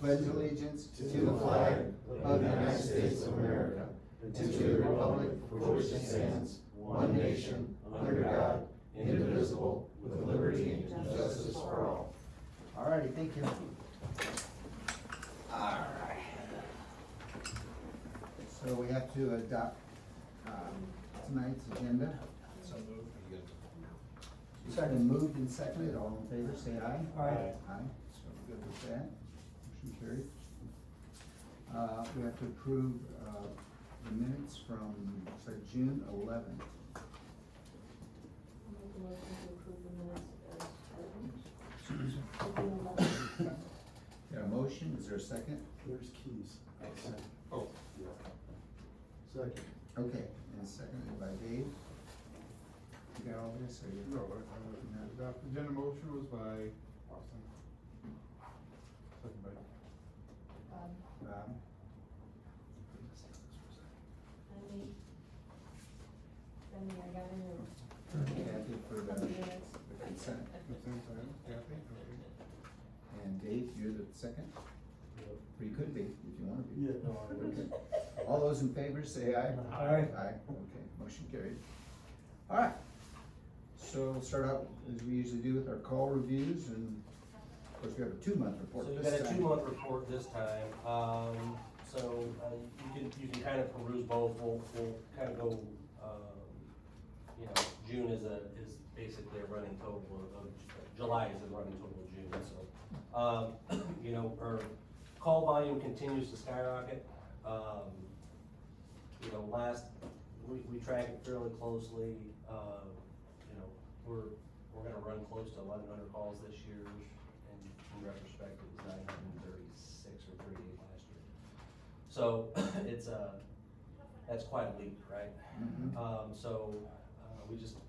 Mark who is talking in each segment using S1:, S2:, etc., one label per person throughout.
S1: pledge allegiance to the flag of the United States of America, and to the republic for which it stands, one nation, under God, indivisible, with liberty and justice for all. All righty, thank you. All right. So we have to adopt tonight's agenda.
S2: So moved.
S1: It's been moved and seconded. All in favor, say aye.
S2: Aye.
S1: Aye, so we're good with that. Motion carried. We have to approve the minutes from, looks like June 11th.
S3: Make a motion to approve the minutes as written.
S1: Got a motion, is there a second?
S2: There's keys.
S4: Oh.
S2: Second.
S1: Okay, and seconded by Dave. You got all this, or you?
S4: No, the agenda motion was by Austin. Second by
S1: Bob?
S3: Then I got in
S1: Kathy for the
S3: minutes.
S1: consent.
S4: consent item, Kathy, okay.
S1: And Dave, you're the second? Or you could be, if you want to be.
S2: Yeah, no, I was.
S1: Okay. All those in favor, say aye.
S2: Aye.
S1: Aye, okay, motion carried. All right, so we'll start out as we usually do with our call reviews, and of course, we have a 2-month report
S5: So you've
S1: this
S5: got a
S1: time.
S5: 2-month report this time, you can kind of peruse both, we'll kind of go, you know, June is basically a running total of, July is a running total of June, so. You know, our call volume continues to skyrocket, you know, we track it fairly closely, you know, we're gonna run close to 1,100 calls this year, and in retrospect, it was 936 or 38 last year. So, it's, that's quite a leap, right?
S1: Mhm.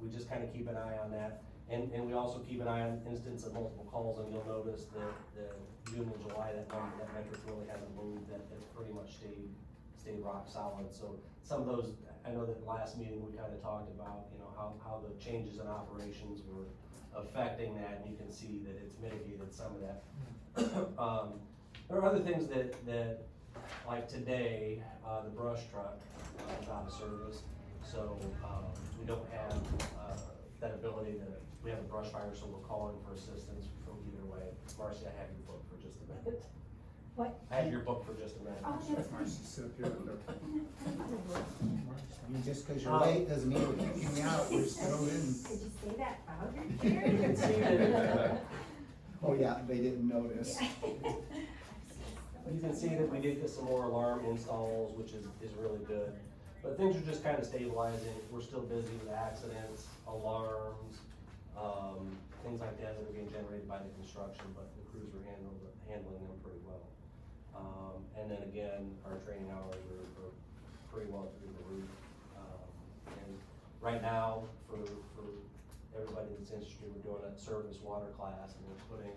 S5: We just kind of keep an eye on that, and we also keep an eye on instance of multiple calls, and you'll notice that the June and July, that metric really hasn't moved, that's pretty much stayed rock solid. So some of those, I know that last meeting we kind of talked about, you know, how the changes in operations were affecting that, and you can see that it's mitigated some of that. There are other things that like today, the brush truck is out of service, so, we don't have, that ability we have a brush fire, so we're calling for assistance from either way. Marcy, I have your book for just a minute.
S3: What?
S5: I have your book for just a minute.
S3: Oh, that's fine.
S1: Marcy, sit up here with the- I mean, just because you're
S5: Um,
S1: late doesn't mean we're kicking you out, we're still in.
S3: Did you say that louder?
S5: You can see that,
S1: Oh, yeah, they didn't notice.
S5: you can see that we did get some more alarm installs, which is really good. But things are just kind of stabilizing. We're still busy with accidents, alarms, things like that are being generated by the construction, but the crews are handling them pretty well. And then again, our training hours are pretty well through the roof. And right now, for everybody that's interested, we're doing a surface water class, and we're putting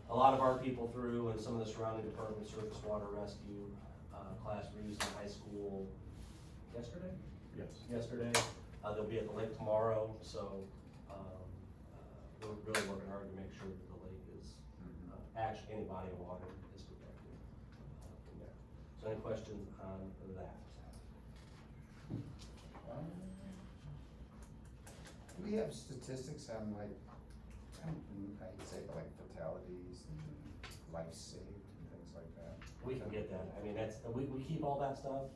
S5: a lot of our people through, and some of the surrounding departments, surface water rescue, class we used in high school yesterday?
S4: Yes.
S5: Yesterday. They'll be at the lake tomorrow, so, we're really working hard to make sure that the lake is, actually, any body of water is protected, from there. So any questions on that?
S1: Do we have statistics on like, I'd say like fatalities and life saved and things like that?
S5: We can get that. I mean, we keep all that stuff.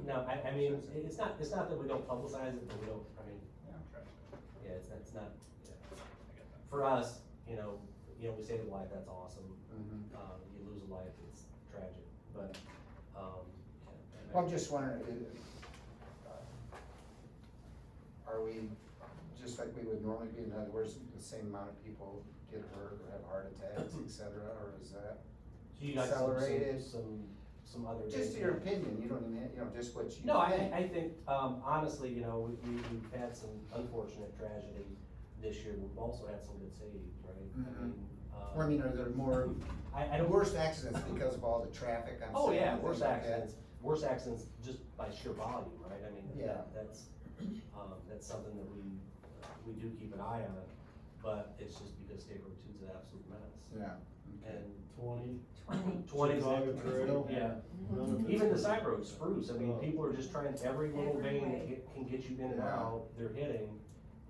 S5: No, I mean, it's not that we don't publicize it, but we don't, I mean, yeah, it's not, yeah. For us, you know, we save a life, that's awesome.
S1: Mhm.
S5: You lose a life, it's tragic, but, yeah.
S1: Well, I'm just wondering, are we, just like we would normally be, in other words, the same amount of people get hurt or have heart attacks, et cetera, or is that?
S5: So you got
S1: accelerated?
S5: some other.
S1: Just
S5: data.
S1: your opinion, you don't even, just what you think.
S5: No, I think, honestly, we've had some unfortunate tragedy this year, we've also had some good saves, right?
S1: Mhm. Or I mean, are there more,
S5: I don't.
S1: worse accidents because of all the traffic on?
S5: Oh,
S1: Saturday
S5: yeah,
S1: and
S5: worse
S1: things like that?
S5: accidents just by sheer volume, right? I mean,
S1: Yeah.
S5: that's something that we do keep an eye on. but it's just because State Road 2's an absolute mess.
S1: Yeah.
S5: And
S2: 20.
S3: 20.
S5: 20's
S2: Chicago Trail.
S5: yeah.
S2: None of it's
S5: Even the
S2: good.
S5: side road, Spruce, I mean, people are just trying every little
S3: Every
S5: vein that
S3: way.
S5: can get you in and
S1: Yeah.
S5: out, they're hitting.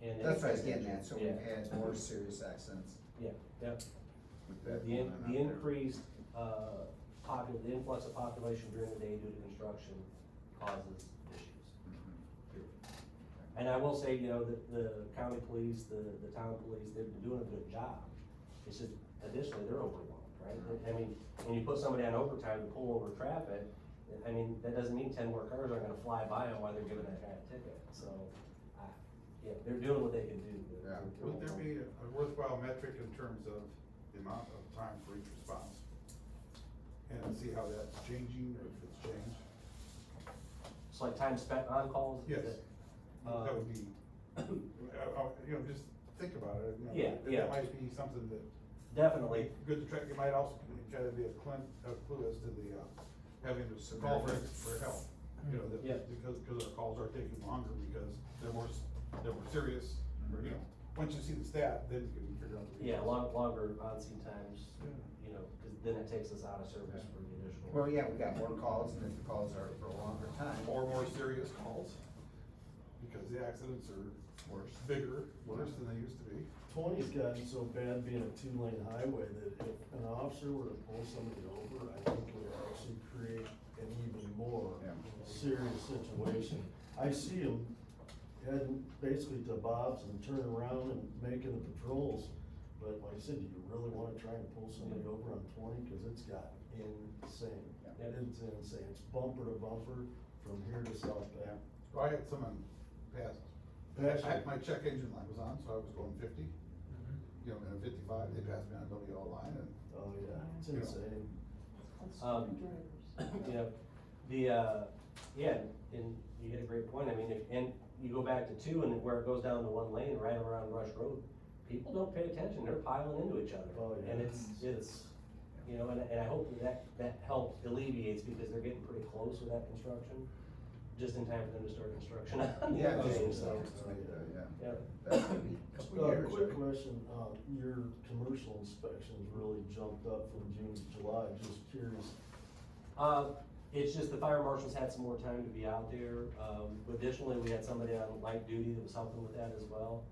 S5: And
S1: That's what I was
S5: it's-
S1: getting at, so we've
S5: Yeah.
S1: had more serious accidents
S5: Yeah, yeah.
S1: with that.
S5: The,
S1: going on out
S5: the
S1: there.
S5: increased, the influx of population during the day due to construction causes issues.
S1: Mhm.
S5: And I will say, you know, the county police, the town police, they've been doing a good job. It's just additionally, they're overwhelmed, right? I mean, when you put somebody on overtime to pull over traffic, I mean, that doesn't mean 10 more cars are gonna fly by them while they're giving that guy a ticket, so, yeah, they're doing what they can do.
S1: Yeah.
S4: Would there be a worthwhile metric in terms of the amount of time for each response? And see how that's changing, or if it's changed?
S5: It's like time spent on calls? is
S4: Yes.
S5: it?
S4: That would be, you know, just think about it, you know.
S5: Yeah, yeah.
S4: That might be something that.
S5: Definitely.
S4: Good to track, it might also try to be a clue as to the, having to call for help. You know,
S5: Yeah.
S4: because our calls are taking longer because they're more serious, or, you know, once you see the stat, then you can figure out the reasons.
S5: Yeah, longer on-scene times, you know, cause then it takes us out of service for the additional.
S1: Well, yeah, we got more calls, and if the calls are for a longer time.
S4: Or more serious calls, because the accidents are
S1: Worse.
S4: bigger, worse than they used to be.
S2: 20's gotten so bad being a 2-lane highway that if an officer were to pull somebody over, I think it would actually create an even more
S1: Yeah.
S2: serious situation. I see them heading basically to Bob's and turning around and making the patrols. But like I said, do you really wanna try and pull somebody over on 20? Cause it's got insane.
S5: Yeah.
S2: It's insane. It's bumper to bumper from here to South Bend.
S4: Well, I had someone pass, my check engine light was on, so I was going 50. You know, in a 55, they passed me on a WL line, and
S2: Oh, yeah, it's
S4: Yeah.
S2: insane.
S5: You know, yeah, and you hit a great point, I mean, and you go back to 2 and where it goes down to 1 lane, right around Rush Road, people don't pay attention, they're piling into each other.
S2: Oh, yeah.
S5: And it's, you know, and I hope that helps alleviates, because they're getting pretty close with that construction, just in time for them to start construction on the
S1: Yeah,
S5: other
S1: just,
S5: lane, so,
S1: yeah.
S5: yeah.
S1: That's gonna be a couple years,
S2: Quick
S1: right?
S2: question, your commercial inspections really jumped up from June to July, just curious.
S5: It's just the fire marshals had some more time to be out there. Additionally, we had somebody on light duty that was helping with that as well.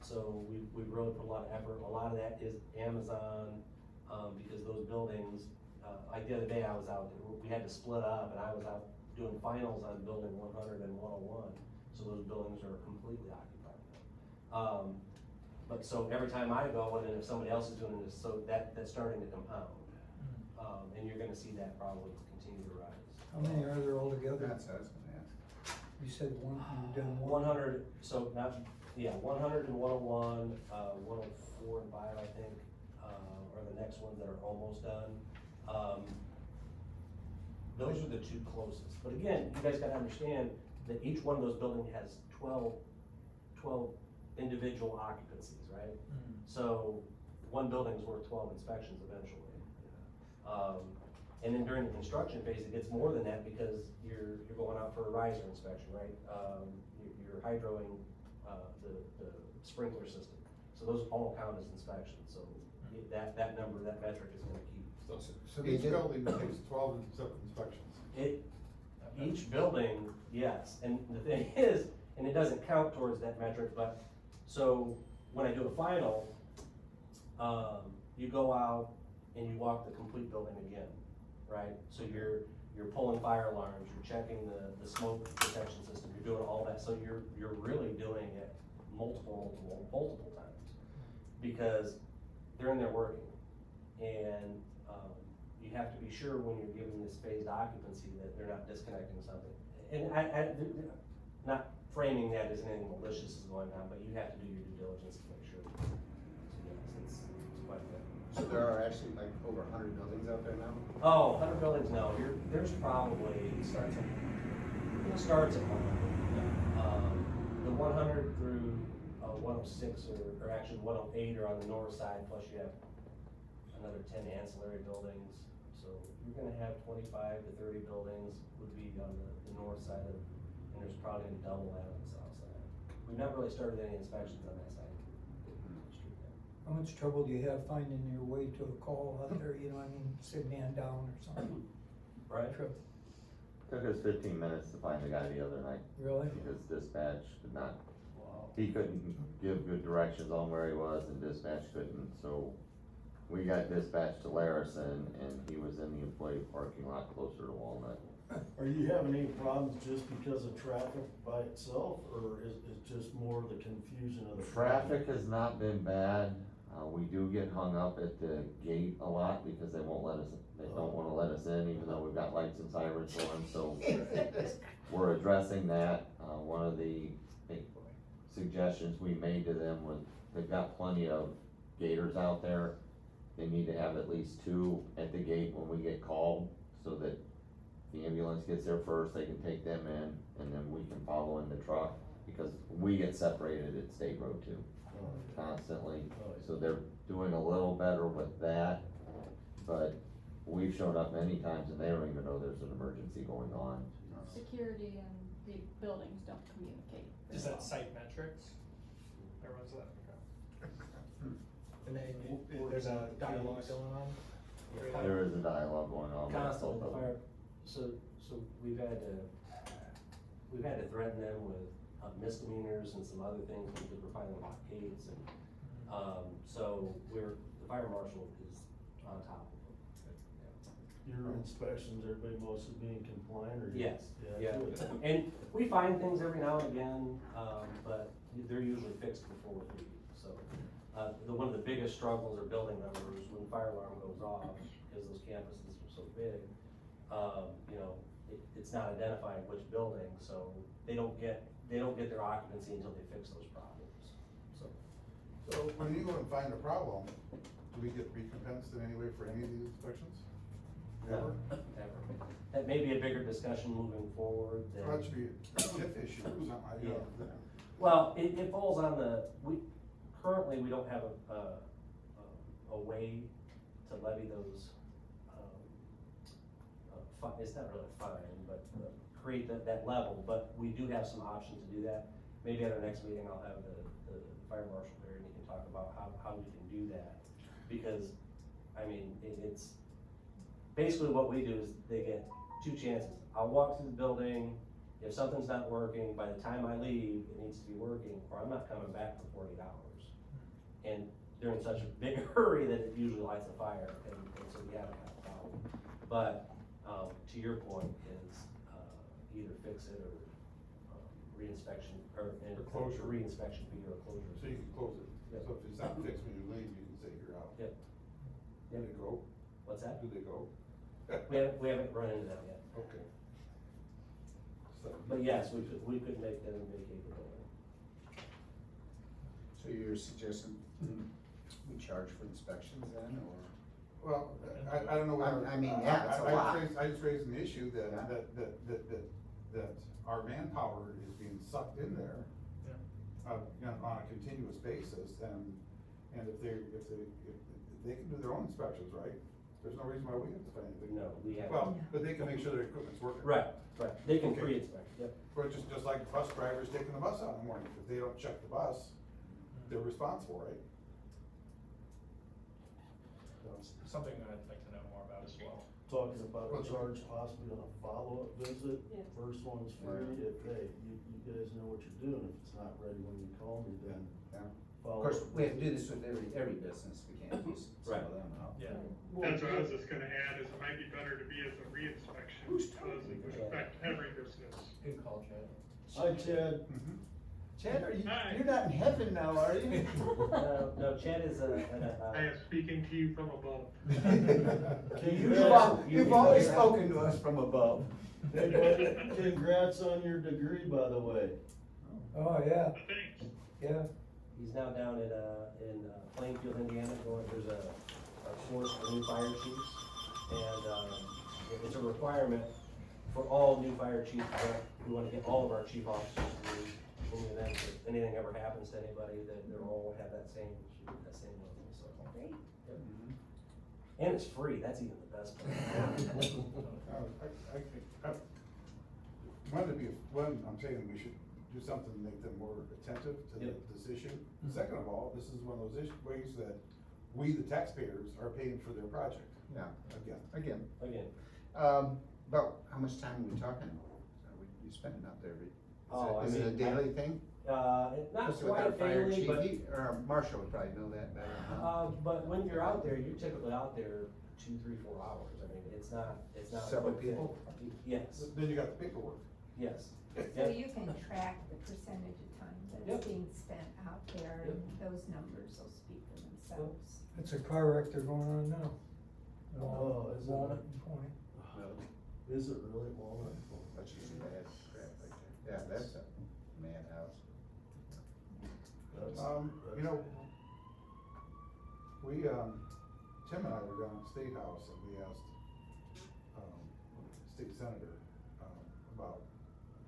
S5: So we really put a lot of effort. A lot of that is Amazon, because those buildings, like the other day I was out there, we had to split up, and I was out doing finals on building 100 and 101. So those buildings are completely occupied now. But so every time I go, and then if somebody else is doing this, so that's starting to compound. And you're gonna see that probably continue to rise.
S6: How many are there altogether?
S1: That's what I was gonna ask.
S6: You said one, you've done one?
S5: 100, so not, yeah, 100 and 101, 104 and 5, I think, are the next ones that are almost done. Those are the 2 closest, but again, you guys gotta understand that each one of those buildings has 12 individual occupancies, right? So, one building's worth 12 inspections eventually. And then during the construction phase, it gets more than that, because you're going out for a riser inspection, right? You're hydroing, the sprinkler system. So those all count as inspections, so that number, that metric is gonna keep.
S4: So each building takes 12 separate inspections.
S5: Each building, yes, and the thing is, and it doesn't count towards that metric, but, so, when I do a final, you go out and you walk the complete building again, right? So you're pulling fire alarms, you're checking the smoke detection system, you're doing all that, so you're really doing it multiple times. Because they're in there working, and, you have to be sure when you're giving this phased occupancy that they're not disconnecting something. And not framing that as anything malicious is going on, but you have to do your due diligence to make sure. So yes, it's quite a bit.
S1: So there are actually like over 100 buildings out there now?
S5: Oh, 100 buildings, no, there's probably. It starts at 100. The 100 through, 106 or actually 108 are on the north side, plus you have another 10 ancillary buildings. So you're gonna have 25 to 30 buildings would be on the north side of, and there's probably gonna double that on the south side. We've not really started any inspections on that side.
S6: How much trouble do you have finding your way to a call out there, you know, I mean, sit man down or something?
S5: Right?
S6: Trip,
S1: Took us 15 minutes to find the guy the other night,
S6: really?
S1: because dispatch could not,
S5: Wow.
S1: he couldn't give good directions on where he was, and dispatch couldn't, so we got dispatched to Larison, and he was in the employee parking lot closer to Walnut.
S2: Are you having any problems just because of traffic by itself, or is it just more the confusion of the?
S1: Traffic has not been bad, we do get hung up at the gate a lot because they won't let us, they don't wanna let us in, even though we've got lights and sirens on, so we're addressing that. One of the suggestions we made to them was, they've got plenty of gators out there. They need to have at least 2 at the gate when we get called, so that the ambulance gets there first, they can take them in, and then we can follow in the truck, because we get separated at State Road 2 constantly. So they're doing a little better with that, but we've shown up many times and they don't even know there's an emergency going on.
S7: Security and the buildings don't communicate.
S8: Is that site metrics? Or was that? And then there's a dialogue going on?
S1: There is a dialogue going on. with
S5: Constantly,
S1: both
S5: the
S1: of them.
S5: fire, so we've had to threaten them with misdemeanors and some other things because we're finding blockades and, so the fire marshal is on top of it.
S2: Your inspections, everybody mostly being compliant, or?
S5: Yes, yeah,
S2: good.
S5: and we find things every now and again, but they're usually fixed before we leave, so. One of the biggest struggles are building numbers when fire alarm goes off, because those campuses are so big. You know, it's not identifying which building, so they don't get their occupancy until they fix those problems, so.
S4: So when you go and find a problem, do we get recompensed in any way for any of these inspections? Never?
S5: Never. That may be a bigger discussion moving forward than.
S4: That should be a TIF issue or something, I don't know.
S5: Well, it falls on currently, we don't have a way to levy those, it's not really a fine, but create that level, but we do have some options to do that. Maybe at our next meeting, I'll have the fire marshal there and he can talk about how we can do that. Because, I mean, it's, basically what we do is they get 2 chances. I'll walk through the building, if something's not working, by the time I leave, it needs to be working, or I'm not coming back for 48 hours. And they're in such a big hurry that it usually lights a fire, and so we haven't had a problem. But, to your point is, either fix it or, reinspection, or
S4: closure.
S5: reinspection fee or a closure.
S4: So you can close it.
S5: Yep.
S4: So if it's not fixed when you leave, you can say you're out.
S5: Yep.
S4: Do they go?
S5: What's that?
S4: Do they go?
S5: We haven't run into that yet.
S4: Okay. So-
S5: But yes, we could make them vacate the building.
S9: So you're suggesting we charge for inspections then, or?
S4: Well, I don't know whether.
S9: I mean, yeah, it's a lot.
S4: I just raised an issue that our manpower is being sucked in there. You know, on a continuous basis, and if they can do their own inspections, right? There's no reason why we have to spend anything.
S5: No, we haven't.
S4: Well, but they can make sure their equipment's working.
S5: Right, they can
S4: Okay.
S5: pre-inspect, yep.
S4: But just like bus drivers taking the bus out in the morning, if they don't check the bus, they're responsible, right?
S8: Something that I'd like to know more about as well.
S2: Talking about a charge possibly on a follow-up visit,
S3: Yeah.
S2: first one's free, if, hey, you guys know what you're doing, if it's not ready when you call me, then
S9: Yeah. Of
S2: follow.
S9: course,
S2: up.
S9: we have to do this with every business, we can't use some
S5: Right.
S9: of them out.
S8: Yeah.
S10: That's what I was just gonna add, is it might be better to be as a re-inspection, because it would affect every business.
S8: Good call, Chad.
S2: Hi, Chad.
S9: Chad,
S10: Hi.
S9: you're not in heaven now, are you?
S5: No, Chad is
S10: I am speaking to you from above.
S9: You've always spoken to us from above.
S2: Hey, bud, congrats on your degree, by the way.
S6: Oh, yeah,
S10: Thanks.
S6: yeah.
S5: He's now down in Plainfield, Indiana, there's a course for new fire chiefs. And, it's a requirement for all new fire chiefs, we wanna get all of our chief officers to do, in the event that anything ever happens to anybody, that they're all have that same level, so.
S3: Great.
S5: Yep. And it's free, that's even the best part.
S4: I'm saying we should do something to make them more attentive to
S5: Yep.
S4: this issue. Second of all, this is one of those ways that we, the taxpayers, are paying for their project,
S9: Yeah,
S4: again.
S5: Again,
S9: about how much time are we talking? Are you spending out there?
S5: Oh, I
S9: Is it a
S5: mean,
S9: daily thing?
S5: not
S9: Just with our
S5: quite
S9: fire
S5: daily,
S9: chief,
S5: but,
S9: or Marshall would probably know that better. huh?
S5: but when you're out there, you're typically out there 2, 3, 4 hours. I mean, it's not a
S9: Several
S5: quick thing.
S9: people?
S5: Yes,
S4: Then you got the paperwork.
S5: yes.
S3: So
S5: Yep.
S3: you can track the percentage of time
S5: Yep.
S3: that's being spent out there, and those numbers will speak for themselves.
S6: It's a car wreck they're going on now.
S2: Oh, is it?
S6: Walnut and 20.
S2: Is it really Walnut?
S9: That's just bad crap right there. Yeah, that's a madhouse.
S4: You know, we, Tim and I were down at State House and we asked, state senator, about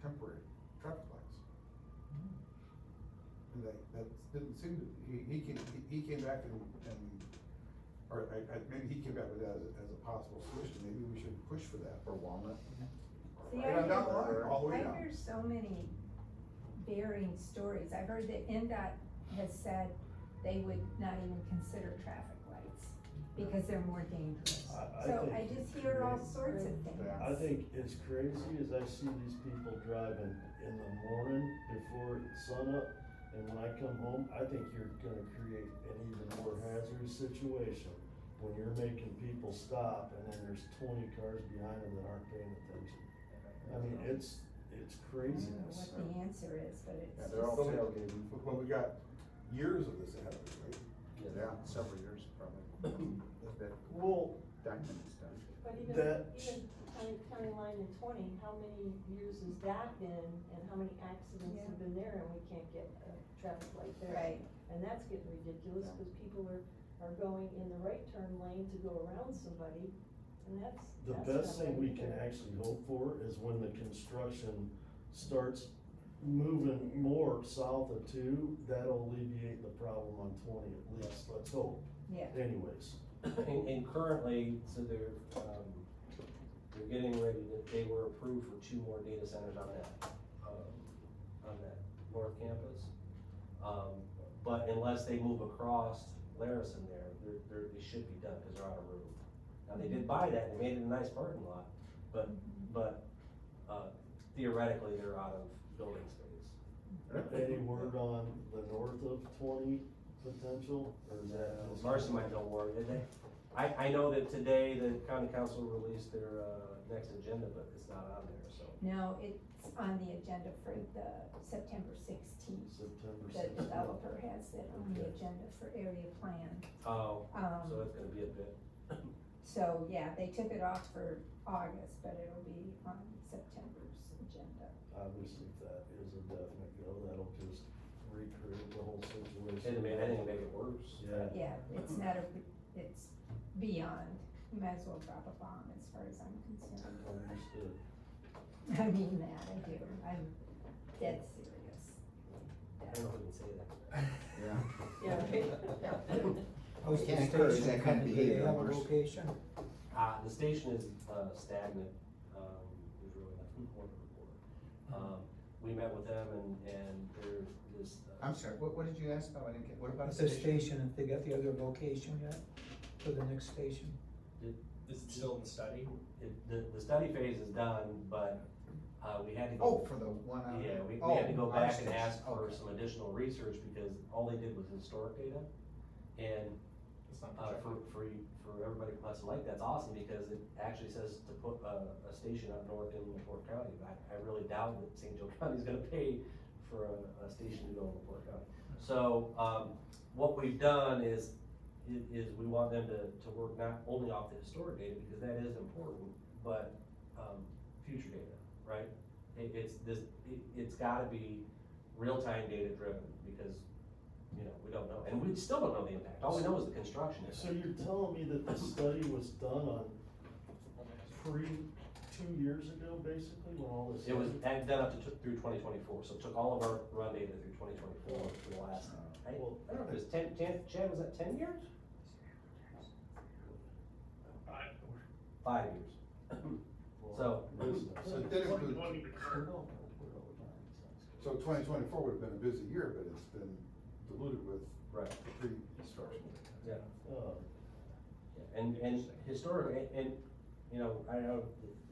S4: temporary traffic lights. And that didn't seem to, he came back and, or maybe he came back with that as a possible solution, maybe we should push for that.
S9: For Walnut?
S3: See,
S4: Right on down the line, all the way
S3: I
S4: down.
S3: hear so many varying stories. I've heard that NDOT has said they would not even consider traffic lights because they're more dangerous.
S2: I
S3: So
S2: think-
S3: I just hear all sorts of things.
S4: Yeah.
S2: I think as crazy as I see these people driving in the morning before sunup, and when I come home, I think you're gonna create an even more hazardous situation when you're making people stop and then there's 20 cars behind them that aren't paying attention. I mean, it's
S3: I don't know
S2: craziness.
S3: what the answer is, but it's
S9: Yeah,
S3: just.
S9: they're all tailgating.
S4: But we got years of this ahead of us, right?
S9: Yeah, several years probably. That
S2: Well,
S9: diamond is done.
S11: But even,
S2: That-
S11: even County Line in 20, how many years has that been, and how many accidents
S3: Yeah.
S11: have been there, and we can't get a traffic light there?
S3: Right.
S11: And that's getting ridiculous,
S9: Yeah.
S11: because people are going in the right turn lane to go around somebody, and that's.
S2: the
S11: that's
S2: best
S11: not
S2: thing we
S11: right
S2: can
S11: either.
S2: actually hope for is when the construction starts moving more south of 2, that'll alleviate the problem on 20 at least, let's hope.
S3: Yeah.
S2: Anyways,
S5: And currently, so they're getting ready they were approved for 2 more data centers on that north campus. But unless they move across Larison there, they should be done, cause they're out of room. Now, they did buy that, and they made it a nice parking lot, but theoretically, they're out of building space.
S2: any word on the north of 20 potential, or is that? just-
S5: Marcy might know more, did they? I know that today the county council released their, next agenda, but it's not on there, so.
S3: No, it's on the agenda for the September 16th.
S2: September
S3: The
S2: 16th.
S3: developer has it on the
S2: Okay.
S3: agenda for area plan.
S5: Oh,
S3: Um,
S5: so it's gonna be a bit.
S3: So, yeah, they took it off for August, but it'll be on September's agenda.
S2: Obviously, if that is a definite go, that'll just recreate the whole situation.
S5: It made, I think it make it worse.
S2: Yeah.
S3: Yeah, it's not it's beyond, you might as well drop a bomb as far as I'm concerned.
S2: Understood.
S3: I mean that, I do, I'm dead serious.
S5: I don't know who can say that.
S9: Yeah.
S11: Yeah, right?
S6: How's the
S9: Can't encourage
S6: station
S9: that kind of
S6: coming? Do they
S9: behavior,
S6: have a
S9: Marsh.
S6: location?
S5: The station is, stagnant, there's really nothing more to report. We met with them and there is.
S9: I'm sorry, what did you ask about? I didn't get, what about
S6: It's
S9: the
S6: a
S9: station?
S6: station, if they got the other location yet, for the next station?
S8: Is it still in the study?
S5: The study phase is done, but, we had to
S9: Oh,
S5: go.
S9: for the one out.
S5: Yeah, we
S9: Oh,
S5: had to go
S9: our
S5: back and
S9: station.
S5: ask for
S9: Okay.
S5: some additional research because all they did was historic data. And,
S8: It's not
S5: for everybody who wants to like, that's awesome because it actually says to put a station up north in LaPorte County. But I really doubt that St. Joe County is gonna pay for a station to go in LaPorte County. So, what we've done is we want them to work not only off the historic data, because that is important, but, future data, right? It's gotta be real-time data driven, because, you know, we don't know, and we still don't know the impact, all we know is the construction
S2: So
S5: impact.
S2: you're telling me that the study was done on 2 years ago, basically, when all this?
S5: It was
S2: happened?
S5: done up to through 2024, so it took all of our run data through 2024 for the last, I don't know, if it was 10, Chad, was that 10 years? 5 years.
S2: Well,
S5: So-
S2: it is now.
S4: So it did include,
S2: We don't know where all the money's
S4: So 2024 would have been a busy year, but it's been diluted with
S5: Right.
S4: the pre-construction.
S5: Yeah.
S2: Uh,
S5: And historically, and, you know, I don't know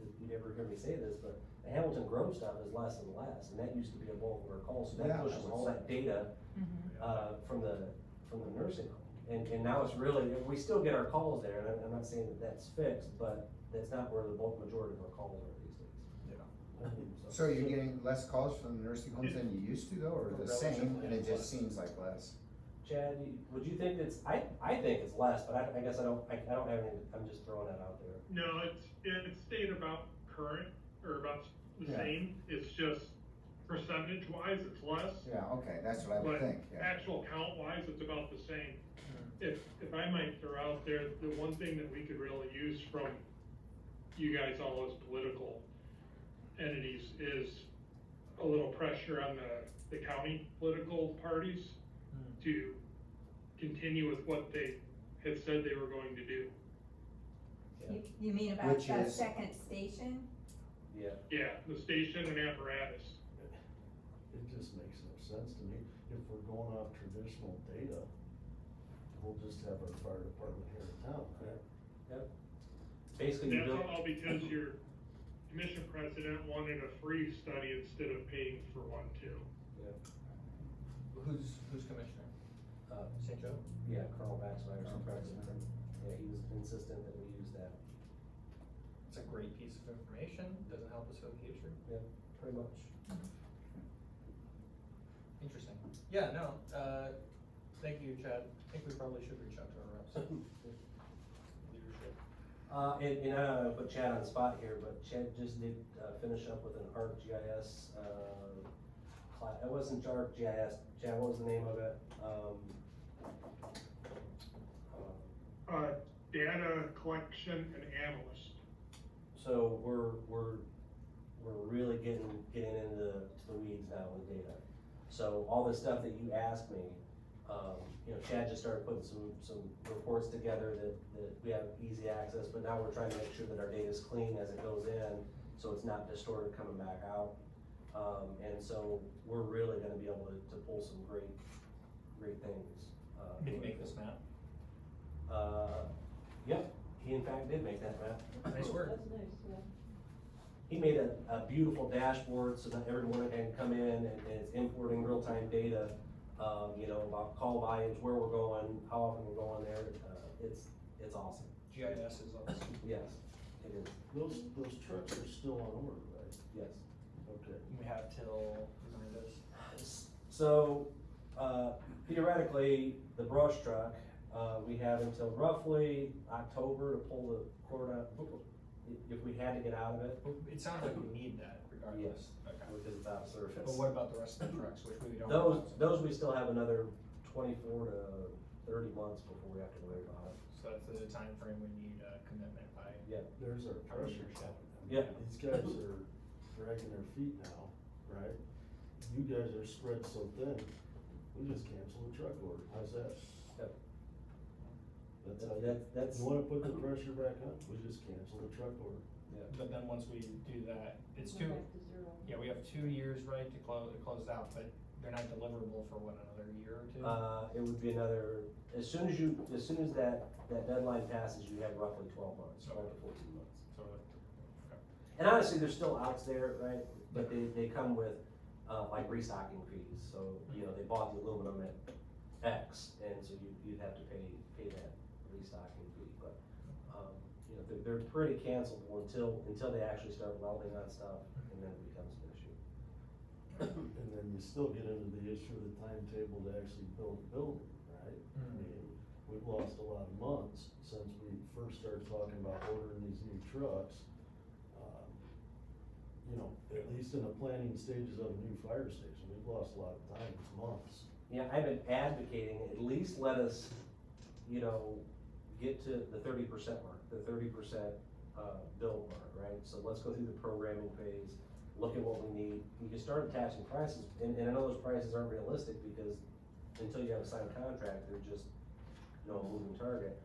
S5: if you'd ever hear me say this, but the Hamilton Grove stuff is less and less, and that used to be a bulk of our calls, so that
S9: Yeah,
S5: pushes
S9: that
S5: all
S9: was-
S5: that data,
S3: Mhm.
S5: from the nursing home. And now it's really, we still get our calls there, and I'm not saying that that's fixed, but that's not where the bulk majority of our calls are these days.
S2: I think
S9: So you're getting less calls from the nursing homes than you used to though, or the same, and it just seems like less?
S5: Chad, would you think it's, I think it's less, but I guess I don't have any, I'm just throwing that out there.
S10: No, it's stayed about current, or about the
S9: Yeah.
S10: same, it's just percentage wise, it's less.
S9: Yeah, okay, that's what I would
S10: But
S9: think, yeah.
S10: actual count wise, it's about the same. If I might throw out there, the one thing that we could really use from you guys all as political entities is a little pressure on the county political parties to continue with what they had said they were going to do.
S3: You mean about
S9: Which
S3: the
S9: is-
S3: second station?
S5: Yeah.
S10: Yeah, the station and apparatus.
S2: It just makes no sense to me. If we're going off traditional data, we'll just have our fire department here in town, right?
S5: Yep. Basically, you
S10: That's
S5: build.
S10: all because your commission president wanted a free study instead of paying for one too.
S8: Who's commissioner? St. Joe?
S5: Yeah, Carl Baxmeyer, some president. Yeah, he was insistent that we use that.
S8: It's a great piece of information, doesn't help us with the issue.
S5: Yeah, pretty much.
S8: Interesting. Yeah, no, thank you, Chad. I think we probably should reach out to our reps. Leadership.
S5: And I don't know, put Chad on the spot here, but Chad just did, finish up with an ArcGIS, class, it wasn't ArcGIS, Chad, what was the name of it?
S10: Data collection and analyst.
S5: So we're really getting into the weeds now with data. So all the stuff that you asked me, you know, Chad just started putting some reports together that we have easy access, but now we're trying to make sure that our data is clean as it goes in, so it's not distorted coming back out. And so we're really gonna be able to pull some great things.
S8: Did you make this map?
S5: Yep, he in fact did make that map.
S8: Nice work.
S11: That's nice, yeah.
S5: He made a beautiful dashboard so that everyone can come in and it's importing real-time data, you know, about call volumes, where we're going, how often we're going there. It's awesome.
S8: GIS is awesome.
S5: Yes, it is.
S2: Those trucks are still on order, right?
S5: Yes.
S2: Okay.
S8: We have till, remind us.
S5: So, theoretically, the brush truck, we have until roughly October to pull the cord out, if we had to get out of it,
S8: It sounds like we need that regardless. Okay.
S5: because it's out of service.
S8: But what about the rest of the trucks, which we don't?
S5: Those we still have another 24 to 30 months before we have to worry about it.
S8: So that's the time frame we need a commitment by.
S5: Yeah.
S2: There's our pressure check.
S5: Yeah.
S2: These guys are dragging their feet now, right? You guys are spread so thin, we just cancel the truck order, how's that?
S5: Yep.
S2: That's how
S5: That's-
S2: you wanna put the pressure back on, we just cancel the truck order.
S8: But then once we do that, it's
S11: Go
S8: two,
S11: back to zero.
S8: yeah, we have 2 years, right, to close it out, but they're not deliverable for what, another year or two?
S5: It would be another, as soon as that deadline passes, you have roughly 12 months, 12 to 14 months.
S8: So,
S5: And honestly, there's still outs there, right, but they come with, like restocking fees, so, you know, they bought the aluminum at X, and so you'd have to pay that restocking fee, but, you know, they're pretty cancelable until they actually start welding on stuff, and then it becomes an issue.
S2: And then you still get into the issue of the timetable to actually build a building, right? I mean, we've lost a lot of months since we first started talking about ordering these new trucks. You know, at least in the planning stages of a new fire station, we've lost a lot of time, it's months.
S5: Yeah, I've been advocating, at least let us, you know, get to the 30% mark, the 30% build mark, right? So let's go through the programming phase, look at what we need. You can start attaching prices, and I know those prices aren't realistic because until you have a signed contract, they're just, you know, a moving target.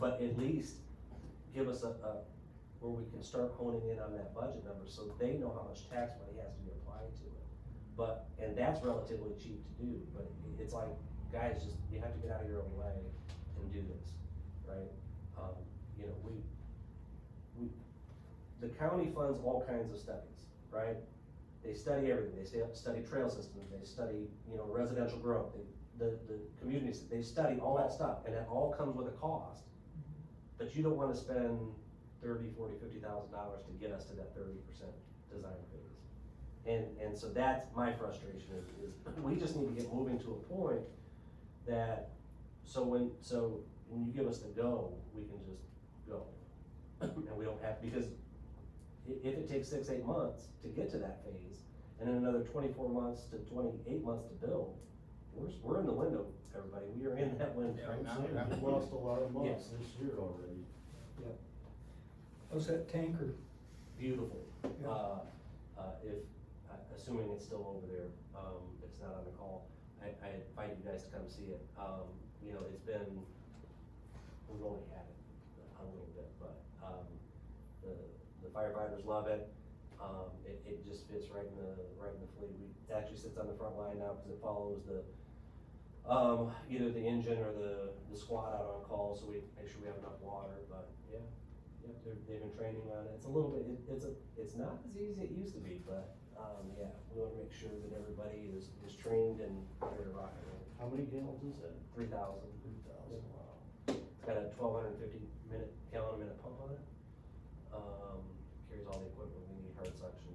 S5: But at least give us where we can start honing in on that budget number so they know how much tax money has to be applied to it. But, and that's relatively cheap to do, but it's like, guys, just, you have to get out of your own way and do this, right? You know, the county funds all kinds of studies, right? They study everything, they study trail systems, they study, you know, residential growth, the communities, they study all that stuff, and that all comes with a cost. But you don't wanna spend $30,000, $40,000, $50,000 to get us to that 30% design phase. And so that's my frustration is we just need to get moving to a point that, so when you give us the go, we can just go. And we don't have, because if it takes 6-8 months to get to that phase, and then another 24 months to 28 months to build, we're in the window, everybody, we are in that window.
S2: I'm saying, we lost a lot of months this year already.
S6: Yep. How's that tanker?
S5: Beautiful.
S6: Yeah.
S5: If, assuming it's still over there, it's not on the call, I invite you guys to come see it. You know, it's been, we've only had it a little bit, but, the firefighters love it. It just fits right in the fleet. It actually sits on the front line now because it follows the, either the engine or the squad out on call, so we make sure we have enough water, but yeah. They've been training on it. It's a little bit, it's not as easy as it used to be, but, yeah, we wanna make sure that everybody is trained and ready to rock and roll.
S2: How many gallons is that?
S5: 3,000.
S2: 3,000, wow.
S5: It's got a 1,250 gallon a minute pump on it. Carries all the equipment we need, hard suction,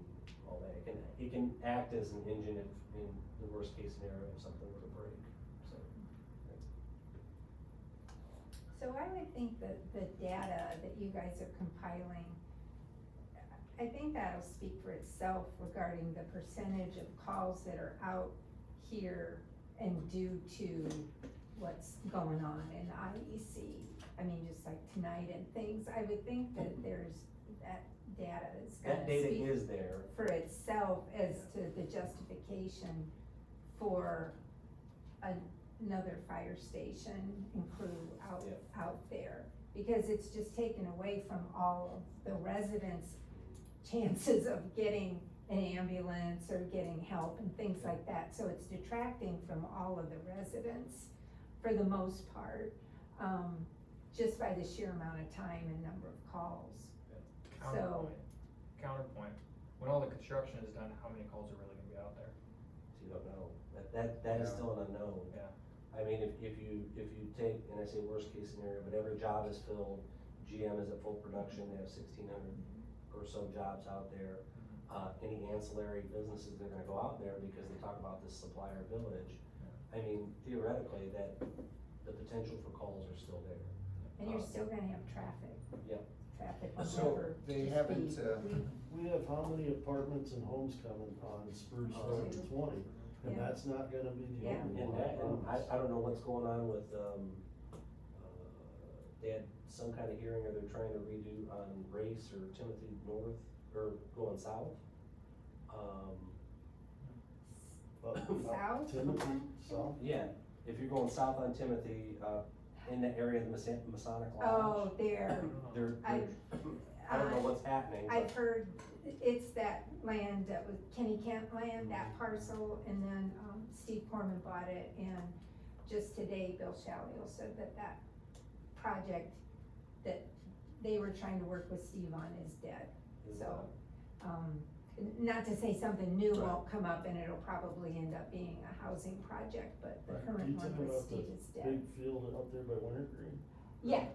S5: all that. It can act as an engine if, in the worst case scenario, if something were to break, so.
S3: So I would think that the data that you guys are compiling, I think that'll speak for itself regarding the percentage of calls that are out here and due to what's going on in IEC. I mean, just like tonight and things, I would think that there's, that data is gonna
S5: That data
S3: speak
S5: is there.
S3: for itself as to the justification for another fire station and crew out there. Because it's just taken away from all of the residents' chances of getting an ambulance or getting help and things like that. So it's detracting from all of the residents for the most part, just by the sheer amount of time and number of calls.
S8: Counterpoint, when all the construction is done, how many calls are really gonna be out there?
S5: So you don't know. That is still an unknown.
S8: Yeah.
S5: I mean, if you take, and I say worst case scenario, but every job is filled, GM is at full production, they have 1,600 or so jobs out there. Any ancillary businesses, they're gonna go out there because they talk about this supplier village. I mean, theoretically, that the potential for calls are still there.
S3: And you're still gonna have traffic.
S5: Yep.
S3: Traffic will
S9: So
S3: never
S9: they
S3: just
S9: haven't,
S3: be-
S2: We have how many apartments and homes coming on Spruce Road to 20, and
S3: Yeah.
S2: that's not gonna be the
S3: Yeah.
S2: only
S5: And
S2: one.
S5: that, and I don't know what's going on with, they had some kind of hearing, or they're trying to redo on Race or Timothy North, or going south.
S3: South?
S2: Timothy, south?
S5: Yeah, if you're going south on Timothy, in the area of the Masonic Lodge.
S3: Oh, there,
S5: I don't know what's happening,
S3: I've
S5: but
S3: heard, it's that land that was Kenny Kent land, that parcel, and then, Steve Corman bought it, and just today, Bill Shalio said that project that they were trying to work with Steve on is dead,
S5: is,
S3: so, not to say something new
S5: Right.
S3: won't come up, and it'll probably end up being a housing project, but the
S5: Right.
S3: current
S2: You
S3: one
S2: talking
S3: with
S2: about
S3: Steve
S2: the
S3: is dead.
S2: big field out there by Wintergreen?
S3: Yeah,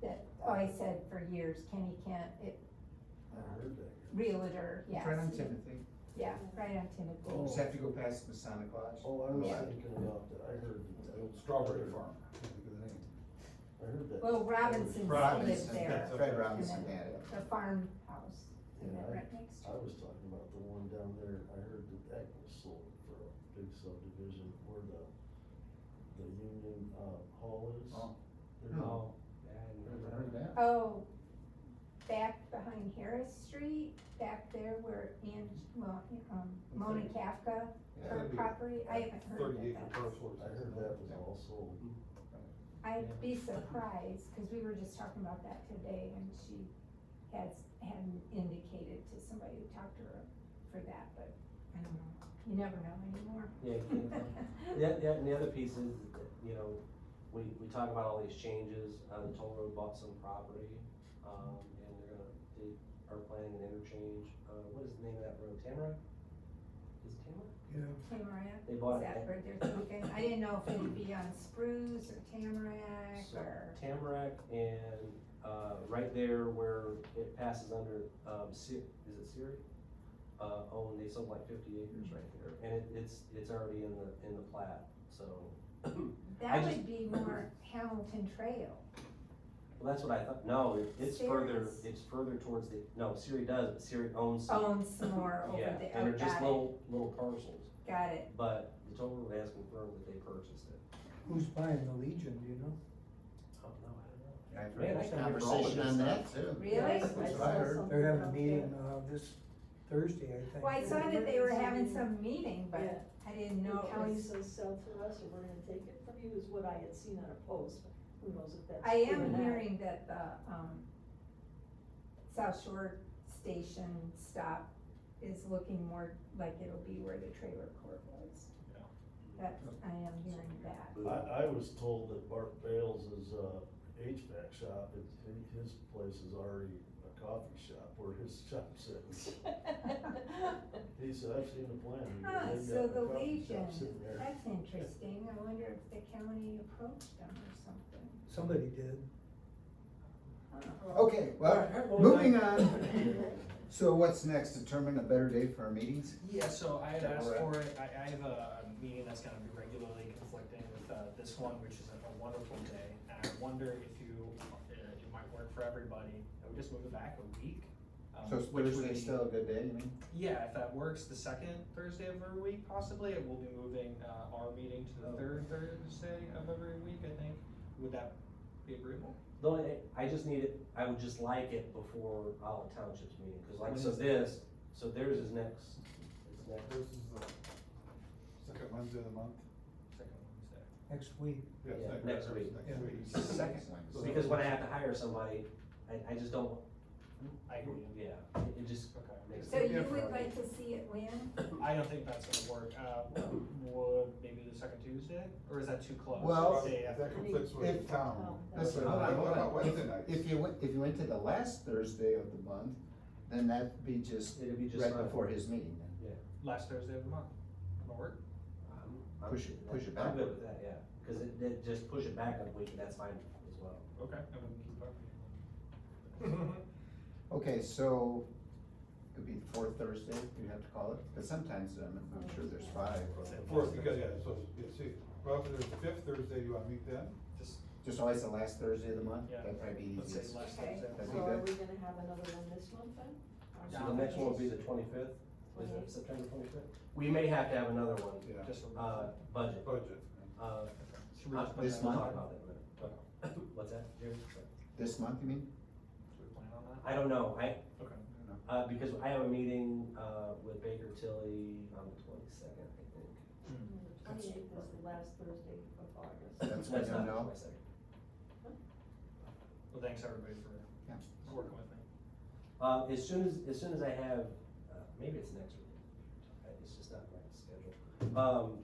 S3: that, I said for years, Kenny Kent,
S2: I heard that.
S3: realtor, yes.
S9: Right on Timothy.
S3: Yeah, right on Timothy.
S2: Oh.
S9: Just have to go past Masonic Lodge.
S2: Oh, I was
S3: Yeah.
S2: thinking about that, I heard that.
S4: The old strawberry farm, think of the name.
S2: I heard that.
S3: Well, Robinson's
S9: Robinson,
S3: lived there.
S9: Fred Robinson
S3: And then
S9: had it.
S3: The farmhouse, and
S2: Yeah,
S3: then right next to
S2: I
S3: it.
S2: was talking about the one down there, I heard that was sold for a big subdivision where the Union, Hall is.
S9: Oh.
S2: There's-
S5: oh, yeah, I didn't
S9: Never heard of that.
S3: Oh, back behind Harris Street, back there where Mona Kafka,
S9: Yeah.
S3: her property, I haven't heard
S4: 30
S3: that
S4: acre
S3: that's.
S4: parcel.
S2: I heard that was all sold.
S3: I'd be surprised, cause we were just talking about that today, and she hadn't indicated to somebody who talked to her for that, but I don't know. You never know anymore.
S5: Yeah, you can't tell. Yeah, and the other piece is, that, you know, we talk about all these changes, the toll road bought some property, and they are planning an interchange, what is the name of that road, Tamarack? Is it Tamarack?
S6: Yeah.
S3: Tamarack,
S5: They
S3: is
S5: bought it.
S3: that where they're thinking? I didn't know if it'd be on Spruce or Tamarack
S5: So
S3: or,
S5: Tamarack and, right there where it passes under, is it Siri? They sold like 50 acres right there, and it's already in the plat, so. I
S3: that
S5: just-
S3: would be more Hamilton Trail.
S5: Well, that's what I thought, no, it's further,
S3: Siri's-
S5: it's further towards the, no, Siri does, but Siri owns some.
S3: Owns some more over
S5: Yeah,
S3: there.
S5: and they're just
S3: Got it.
S5: little parcels,
S3: Got it.
S5: but the toll road has confirmed that they purchased it.
S6: Who's buying the Legion, do you know?
S5: Oh, no, I don't know.
S9: I've
S5: Man,
S9: heard
S5: I gotta get all of
S9: conversation
S5: this
S9: on
S5: stuff.
S9: that too.
S3: Really?
S11: Yes,
S9: That's
S11: I
S9: what
S11: saw
S9: I heard.
S11: something
S6: They're having a
S11: about
S6: meeting,
S11: that.
S6: this Thursday, I think.
S3: Well, I saw that they were having some meeting, but
S11: Yeah.
S3: I didn't know
S11: The
S3: it
S11: county
S3: was.
S11: says sell to us, or we're gonna take it from you, is what I had seen on a post, but who knows if that's.
S3: I
S11: true or
S3: am
S11: not.
S3: hearing that the, South Shore Station stop is looking more like it'll be where the trailer court was. That, I am hearing that.
S2: I was told that Bart Bales' HVAC shop, his place is already a coffee shop where his shop's sitting. He said, I've seen the plan. He goes,
S3: Huh,
S2: "They've
S3: so
S2: got
S3: the
S2: a coffee
S3: Legion,
S2: shop sitting there."
S3: that's interesting. I wonder if the county approached them or something.
S6: Somebody did.
S3: Huh.
S9: Okay, well, moving on. So what's next? Determine a better day for our meetings?
S8: Yeah, so I had
S9: Is that
S8: asked
S9: where
S8: for it, I have a meeting that's gonna be regularly conflicting with, this one, which is a wonderful day. And I wonder if it might work for everybody, I would just move it back a week.
S9: So is
S8: which would
S9: Thursday
S8: be-
S9: still a good day, you mean?
S8: Yeah, if that works, the second Thursday of every week possibly, we'll be moving, our meeting to the third Thursday of every week, I think. Would that be agreeable?
S5: Though I just need it, I would just like it before all the townships meeting, cause like,
S8: When
S5: so
S8: is
S5: theirs is next, it's next.
S4: This is the second Wednesday of the month?
S8: Second Wednesday.
S6: Next week.
S4: Yes,
S5: Yeah, next week.
S6: Yeah.
S4: Next week.
S9: Second Wednesday.
S5: Because when I have to hire somebody, I just don't,
S8: I hear you.
S5: yeah, it just
S8: Okay.
S5: makes.
S3: So
S5: it
S3: you
S5: different.
S3: would like to see it when?
S8: I don't think that's gonna work, would maybe the second Tuesday, or is that too close?
S9: Well,
S8: Day
S4: If
S8: after.
S4: that conflicts with
S9: If-
S4: the town.
S9: Listen,
S4: What
S9: hold on, hold
S4: about
S9: on.
S4: Wednesday nights?
S9: If you went to the last Thursday of the month, then that'd be just
S5: It'd be just
S9: right
S5: fine.
S9: before his meeting then.
S5: Yeah.
S8: Last Thursday of the month, that'll work?
S5: I'm
S9: Push it
S5: I'm
S9: back.
S5: good with that, yeah, cause it just push it back a week, and that's fine as well.
S8: Okay. And we can keep up.
S9: Okay, so it'd be the fourth Thursday, you have to call it, but sometimes I'm sure there's five.
S4: Fourth, because, yeah, so, yeah, see, well, if there's the fifth Thursday, you wanna meet then?
S9: Just always the last Thursday of the month,
S8: Yeah.
S9: that'd probably be
S8: Let's say
S9: easiest.
S8: last
S3: Okay.
S8: Thursday.
S9: That'd
S11: So
S9: be
S11: are
S9: good.
S11: we gonna have another one this month then?
S5: So the next one will be the 25th, is it
S11: 28th.
S5: September 25th? We may have to have another one,
S4: Yeah.
S8: Just for.
S5: budget.
S4: Budget.
S8: Should we just put
S9: This
S8: that
S5: We'll
S8: on?
S5: talk
S9: month?
S5: about that in a minute. But- What's that, Jerry?
S9: This month, you mean?
S8: Should we plan on that?
S5: I don't know,
S8: Okay.
S5: because I have a meeting, with Baker Tilly on the 22nd, I think.
S11: The 28th is the last Thursday of August.
S9: That's when
S5: That's
S9: you'll
S5: not
S9: know.
S5: 22nd.
S8: Well, thanks everybody for
S9: Yeah.
S8: working with me.
S5: As soon as I have, maybe it's next week, it's just not my schedule.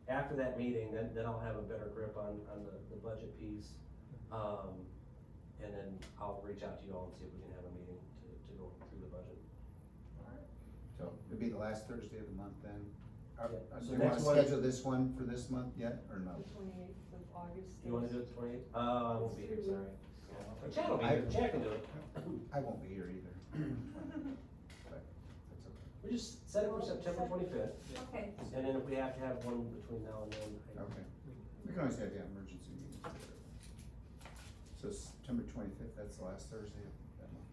S5: After that meeting, then I'll have a better grip on the budget piece. And then I'll reach out to you all and see if we can have a meeting to go through the budget.
S8: Alright.
S9: So it'd be the last Thursday of the month then.
S5: Yeah.
S9: Do
S5: So
S9: you wanna
S5: next one-
S9: schedule this one for this month yet, or no?
S11: The 28th of August.
S5: You wanna do it the 28th? I won't be here,
S11: Let's do
S5: sorry.
S11: it.
S5: Chad will be here, Chad can do it.
S9: I won't be here either. But that's okay.
S5: We just set it for September 25th,
S3: Okay,
S5: and then if we have to have one between now and then.
S9: Okay. We can always have, yeah, emergency meetings. So September 25th, that's the last Thursday of that month.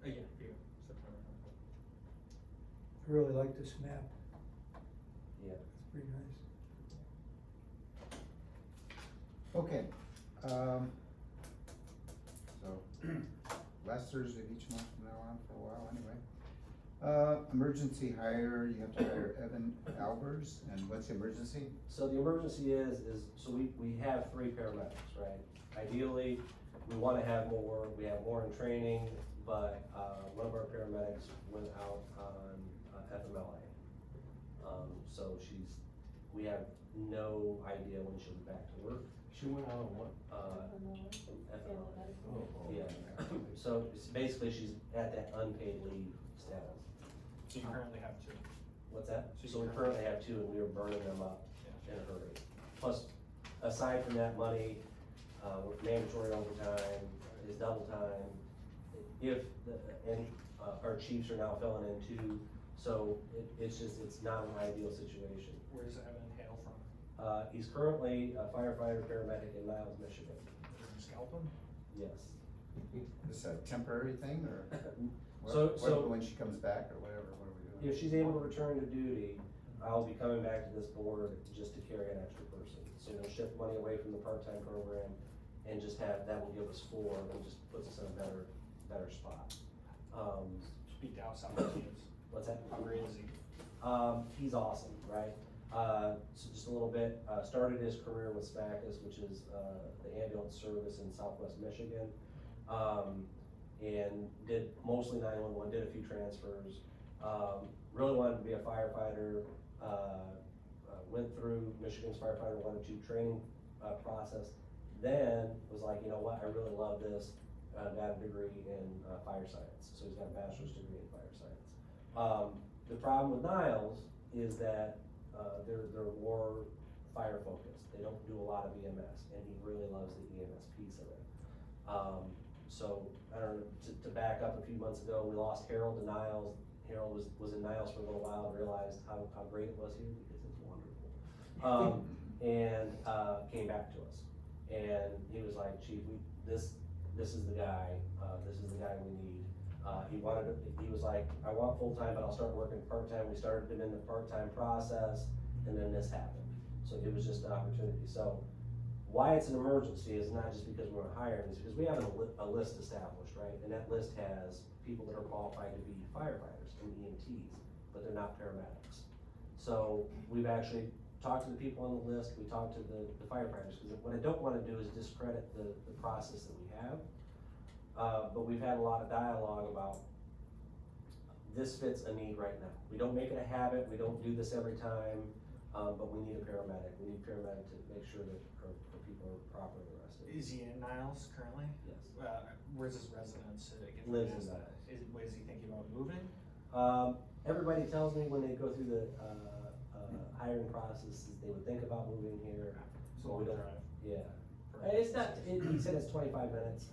S8: Yeah, here, September.
S6: I really like this map,
S5: Yeah.
S6: it's pretty nice.
S9: Okay, so, last Thursday of each month from now on for a while anyway. Emergency hire, you have to hire Evan Albers, and what's the emergency?
S5: So the emergency is, so we have 3 paramedics, right? Ideally, we wanna have more, we have more in training, but, one of our paramedics went out on FMLA. So we have no idea when she'll be back to work.
S2: She went out on what?
S5: FMLA.
S2: Oh, oh.
S5: Yeah, so it's basically she's at that unpaid leave status.
S8: So you currently have two.
S5: What's that?
S8: So you
S5: So we currently have two and we were burning them up
S8: Yeah.
S5: in a hurry. Plus, aside from that money, with mandatory overtime, is double time. If, our chiefs are now filling in too, so it's not an ideal situation.
S8: Where does Evan hail from?
S5: He's currently a firefighter paramedic in Niles, Michigan.
S8: From Scalpin?
S5: Yes.
S9: Is that a temporary thing, or?
S5: So-
S9: When she comes back, or whatever, what are we doing?
S5: If she's able to return to duty, I'll be coming back to this board just to carry an extra person. So we'll shift money away from the part-time program and just have, that will give us 4 and just puts us in a better spot.
S8: Speak to how South he is.
S5: What's that?
S8: How great is he?
S5: He's awesome, right? So just a little bit, started his career with SPACUS, which is, the ambulance service in Southwest Michigan. And did mostly 911, did a few transfers. Really wanted to be a firefighter, went through Michigan's Firefighter 1 and 2 training, process. Then was like, you know what, I really love this, got a degree in, fire science. So he's got a bachelor's degree in fire science. The problem with Niles is that, they're more fire focused. They don't do a lot of EMS, and he really loves the EMS piece of it. So, I don't know, to back up a few months ago, we lost Harold to Niles. Harold was in Niles for a little while and realized how great it was here, because it's wonderful. And came back to us. And he was like, Chief, this is the guy, we need. He was like, I want full-time, but I'll start working part-time. We started him in the part-time process, and then this happened. So it was just an opportunity. So why it's an emergency is not just because we're hiring, it's because we have a list established, right? And that list has people that are qualified to be firefighters and EMTs, but they're not paramedics. So we've actually talked to the people on the list, we talked to the firefighters, because what I don't wanna do is discredit the process that we have. But we've had a lot of dialogue about, this fits a need right now. We don't make it a habit, we don't do this every time, but we need a paramedic. We need a paramedic to make sure that our people are properly arrested.
S8: Is he in Niles currently?
S5: Yes.
S8: Where's his residence?
S5: Lives in Niles.
S8: Is he thinking about moving?
S5: Everybody tells me when they go through the, hiring process, they would think about moving here.
S8: It's a long
S5: We don't-
S8: drive.
S5: Yeah. It's not, he said it's 25 minutes.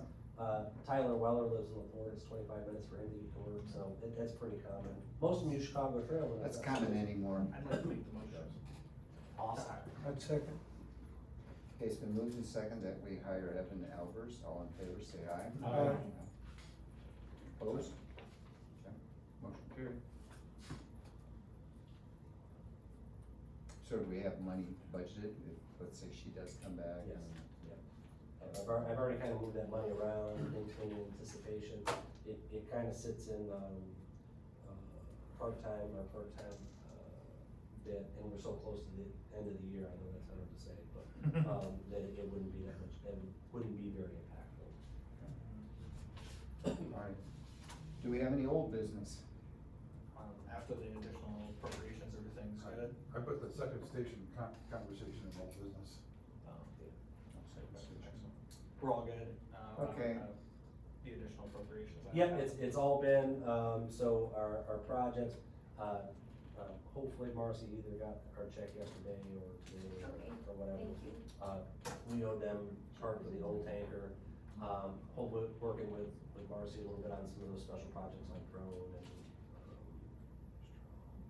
S5: Tyler Weller lives in LaPorte, it's 25 minutes for him to get to work, so that's pretty common. Most of them use Chicago Trail. when
S9: That's
S5: not-
S9: common anymore.
S8: I'd like to make the motion.
S5: Awesome.
S6: I'd second.
S9: Okay, it's been moved and second that we hire Evan Albers. All in favor, say aye.
S6: Aye.
S9: Opposed? Okay, motion carried. So do we have money budgeted if, let's say she does come back?
S5: Yes.
S9: and-
S5: I've already kind of moved that money around in anticipation. It kind of sits in, part-time bit, and we're so close to the end of the year, I know that's hard to say, but, that it wouldn't be that much, it wouldn't be very impactful.
S9: All right. Do we have any old business?
S8: After the additional appropriations, everything's good.
S4: I put the second station conversation in old business.
S8: Excellent. We're all good.
S9: Okay.
S8: The additional appropriations.
S5: Yeah, it's all been, so our projects, hopefully Marcy either got our check yesterday or today
S3: Okay,
S5: or whatever.
S3: thank you.
S5: We owed them part of the old tanker, hopefully working with Marcy a little bit on some of those special projects like drone and,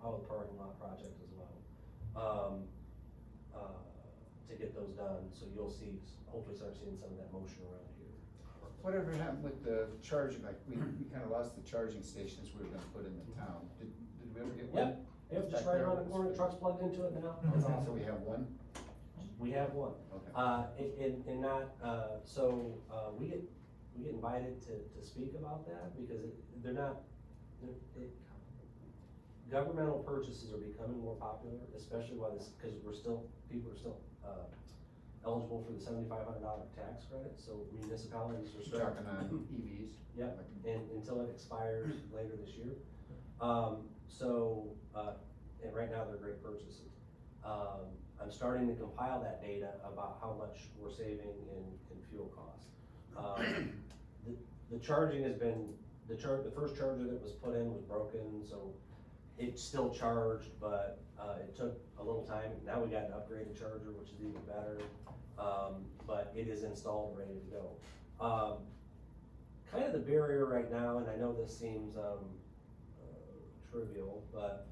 S5: the parking lot project as well. To get those done, so you'll see, hopefully start seeing some of that motion around here.
S9: Whatever happened with the charging, like, we kinda lost the charging stations we were gonna put in the town. Did we ever get one?
S5: Yep, just right around the corner, the truck's plugged into it now. It's
S9: So
S5: awesome.
S9: we have one?
S5: We have one.
S9: Okay.
S5: And not, so, we get invited to speak about that because governmental purchases are becoming more popular, especially while people are still, eligible for the $7,500 tax credit, so municipalities are
S9: You're
S5: starting.
S9: talking on EVs?
S5: Yep, and until it expires later this year. And right now they're great purchases. I'm starting to compile that data about how much we're saving in fuel costs. The charging has been, the first charger that was put in was broken, so it still charged, but, it took a little time. Now we got an upgraded charger, which is even better, but it is installed, ready to go. Kind of the barrier right now, and I know this seems, trivial, but,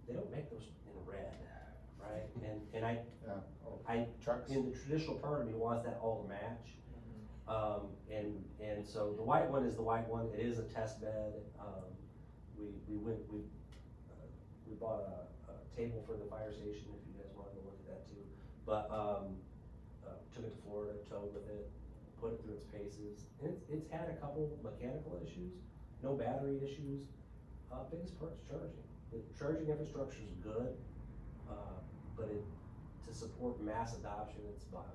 S5: they don't make those in red, right? And I,
S9: Yeah. Oh,
S5: I,
S9: trucks?
S5: in the traditional part of me wants that all to match. And so the white one is the white one, it is a test bed, we bought a table for the fire station, if you guys wanted to look at that too. But, took it to Florida, towed with it, put it through its paces, and it's had a couple mechanical issues, no battery issues. Biggest part's charging. The charging infrastructure is good, but to support mass adoption, it's behind.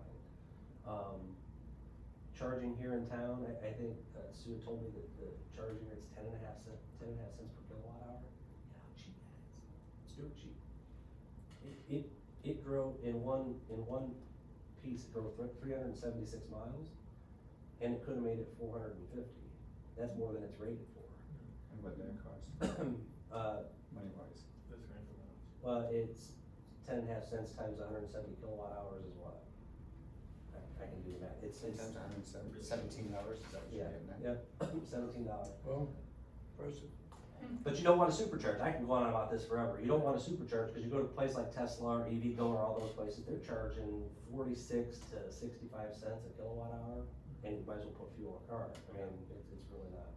S5: Charging here in town, I think Sue told me that the charging rate's 10.5 cents per kilowatt hour. You know how cheap that is? It's dirt cheap. It drove in one piece, it drove 376 miles, and it could have made it 450. That's more than it's rated for.
S9: And what that cost, money wise?
S5: Well, it's 10.5 cents times 170 kilowatt hours is what? I can do the math. It's
S9: Sometimes $117, is that what you're
S5: yeah,
S9: getting at?
S5: $17.
S6: Well, impressive.
S5: But you don't want to supercharge. I can go on about this forever. You don't want to supercharge because you go to a place like Tesla or EVgo or all those places, they're charging 46 to 65 cents a kilowatt hour, and you might as well put fuel in a car. I mean, it's really not.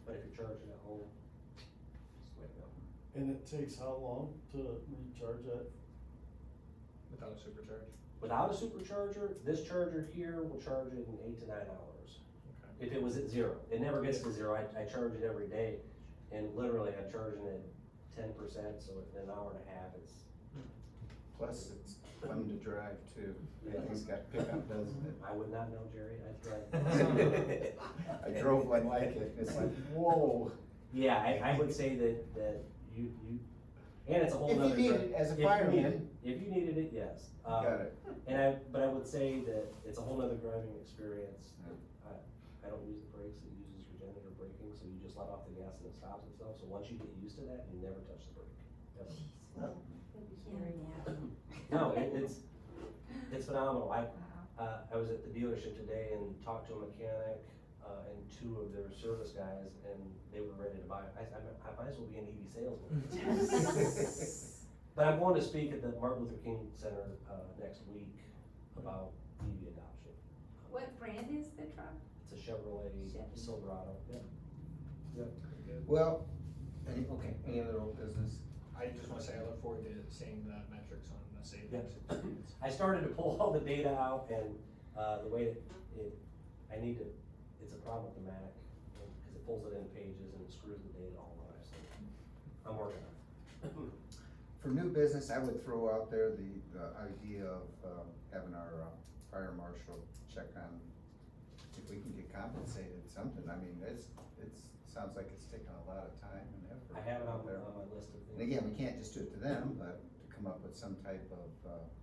S5: But if you're charging at home, it's the way to go.
S2: And it takes how long to recharge that?
S8: Without a supercharge?
S5: Without a supercharger, this charger here will charge it in 8 to 9 hours.
S8: Okay.
S5: If it was at zero, it never gets to zero. I charge it every day, and literally I'm charging it 10%, so in an hour and a half, it's.
S9: Plus, it's fun to drive too. Everything's got pickup, doesn't it?
S5: I would not know, Jerry. I
S9: I drove one like it, it's like, whoa.
S5: Yeah, I would say that you, and it's a whole
S9: If you
S5: nother.
S9: need it as a
S5: if you
S9: fireman.
S5: needed- If you needed it, yes.
S9: Got it.
S5: But I would say that it's a whole nother driving experience.
S9: Yeah.
S5: I don't use the brakes, it uses regenerative braking, so you just let off the gas and it stops itself. So once you get used to that, you never touch the brake. Ever.
S11: That'd be scary.
S5: No, it's phenomenal. I was at the dealership today and talked to a mechanic, and 2 of their service guys, and they were ready to buy it. I might as well be an EV salesman. But I'm going to speak at the Martin Luther King Center, next week about EV adoption.
S3: What brand is the truck?
S5: It's a Chevrolet
S3: Chevy.
S5: Silverado, yep. Yep.
S9: Well, any other old business?
S8: I just wanna say I look forward to seeing the metrics on the savings.
S5: I started to pull all the data out, and, the way it's a problem with the Mac, because it pulls it in pages and it screws the data all up, so I'm working on it.
S9: For new business, I would throw out there the idea of, having our, fire marshal check on if we can get compensated something. I mean, sounds like it's taking a lot of time and effort.
S5: I have it on
S9: there.
S5: my list of things.
S9: And again, we can't just do it to them, but to come up with some type of,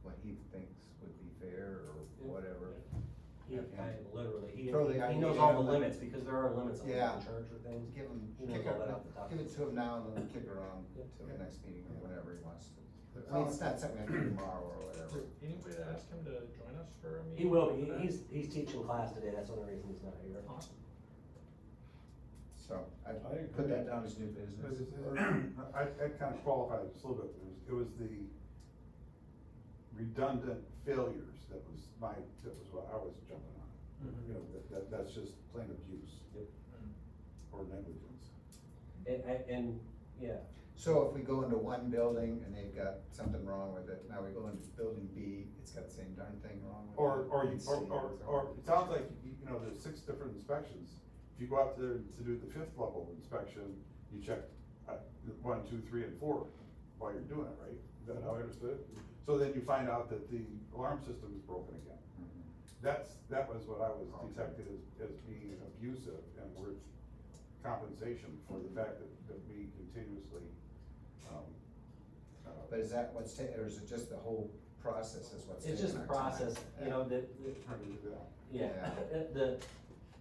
S9: what he thinks would be fair or
S5: Yeah.
S9: whatever.
S5: He
S9: Throw the
S5: he knows
S9: idea
S5: all
S9: out
S5: the
S9: there.
S5: limits, because there are limits on what
S9: Yeah.
S5: you can charge for things.
S9: Give him,
S5: He knows all that off the top.
S9: give it to him now and then kick around
S5: Yeah.
S9: till the next meeting or whenever he wants to. I mean, it's not something I can do tomorrow or whatever.
S8: Anybody to ask him to join us for a meeting?
S5: He will be, he's teaching class today, that's the only reason he's not here.
S8: Awesome.
S9: So I
S2: I
S9: put
S2: agree.
S9: that down as new business.
S4: I'd kind of qualify it just a little bit. It was the redundant failures that was what I was jumping on. You know, that's just plain abuse.
S5: Yep.
S4: Or negligence.
S5: And, yeah,
S9: So if we go into one building and they've got something wrong with it, now we go into building B, it's got the same darn thing wrong with it.
S4: Or
S9: And C,
S4: it sounds like, you know, there's 6 different inspections. If you go out there to do the 5th level inspection, you check 1, 2, 3, and 4 while you're doing it, right? Is that how I understood it? So then you find out that the alarm system is broken again. That was what I was detected as being abusive and worth compensation for the fact that we continuously,
S9: But is that what's or is it just the whole process is what's
S5: It's
S9: taking
S5: just the
S9: our time?
S5: process, you know,
S4: how do you do that?
S5: yeah,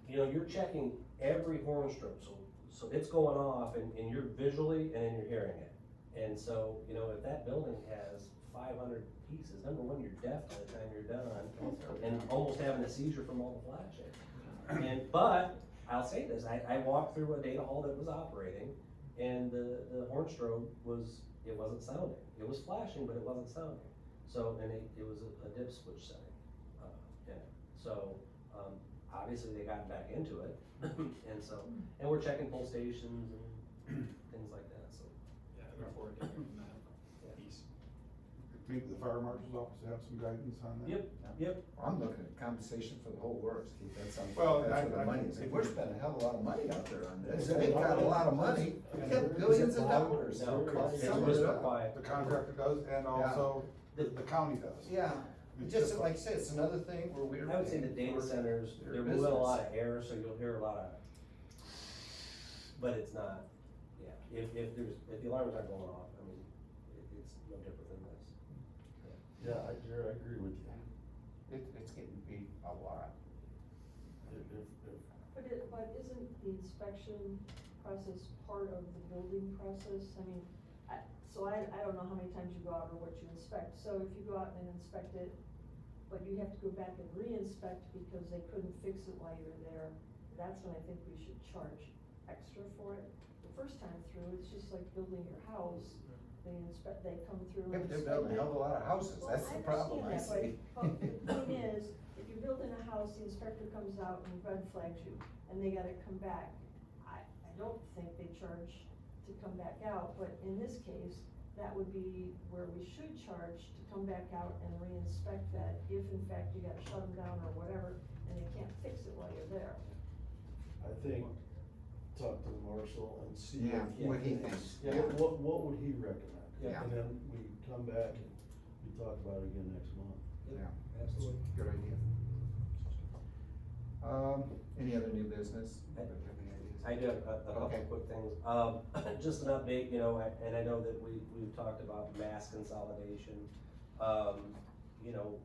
S5: you know, you're checking every horn strip, so it's going off and you're visually and then you're hearing it. And so, you know, if that building has 500 pieces, number one, you're deaf by the time you're done and almost having a seizure from all the flashing. But I'll say this, I walked through a data hall that was operating and the horn strobe it wasn't sounding. It was flashing, but it wasn't sounding. So, and it was a dip switch setting, in it. So, obviously they got back into it. And so, and we're checking pull stations and things like that, so.
S8: Yeah, I look forward to hearing that piece.
S4: Maybe the fire marshal's office have some guidance on that?
S5: Yep.
S9: I'm looking at compensation for the whole works, Keith, that's something,
S4: Well,
S9: that's where the
S4: I-
S9: money is.
S4: I-
S9: We're spending a hell of a lot of money out there on this,
S2: Is it
S9: they've got a lot of money,
S2: And
S9: we got
S2: is it
S9: billions of
S2: bond
S9: dollars.
S2: or
S5: No,
S2: zero?
S5: it's
S9: Some of
S5: whisper
S9: it-
S5: quiet.
S4: The contractor does, and also the county does.
S9: Yeah,
S4: It's
S9: just
S4: just
S9: like I said, it's another thing where we're.
S5: I would say the data
S9: paying for
S5: centers,
S9: their
S5: they're moving a
S9: business.
S5: lot of air, so you'll hear a lot of, but it's not, yeah, if the alarms aren't going off, I mean, it's no different than this.
S2: Yeah, Jerry, I agree with you.
S9: It's getting beat a lot.
S11: But isn't the inspection process part of the building process? I mean, I don't know how many times you go out or what you inspect, so if you go out and inspect it, but you have to go back and re-inspect because they couldn't fix it while you were there, that's when I think we should charge extra for it. The first time through, it's just like building your house, they come through
S9: Yeah,
S11: and
S9: but they're
S11: inspect
S9: building a
S11: it.
S9: hell of a lot of houses,
S11: Well,
S9: that's the problem I see.
S11: understand that, but the thing is, if you're building a house, the inspector comes out and red flags you, and they gotta come back. I don't think they charge to come back out, but in this case, that would be where we should charge to come back out and re-inspect that, if in fact you gotta shut them down or whatever, and they can't fix it while you're there.
S2: I think, talk to the marshal and see
S9: Yeah, what he thinks. Yeah.
S2: What would he recommend?
S9: Yeah.
S2: And then we come back and we talk about it again next month.
S9: Yeah,
S5: Absolutely.
S9: good idea. Any other new business?
S5: I do have a couple
S9: Okay.
S5: of quick things. Just an update, you know, and I know that we've talked about mass consolidation. You know,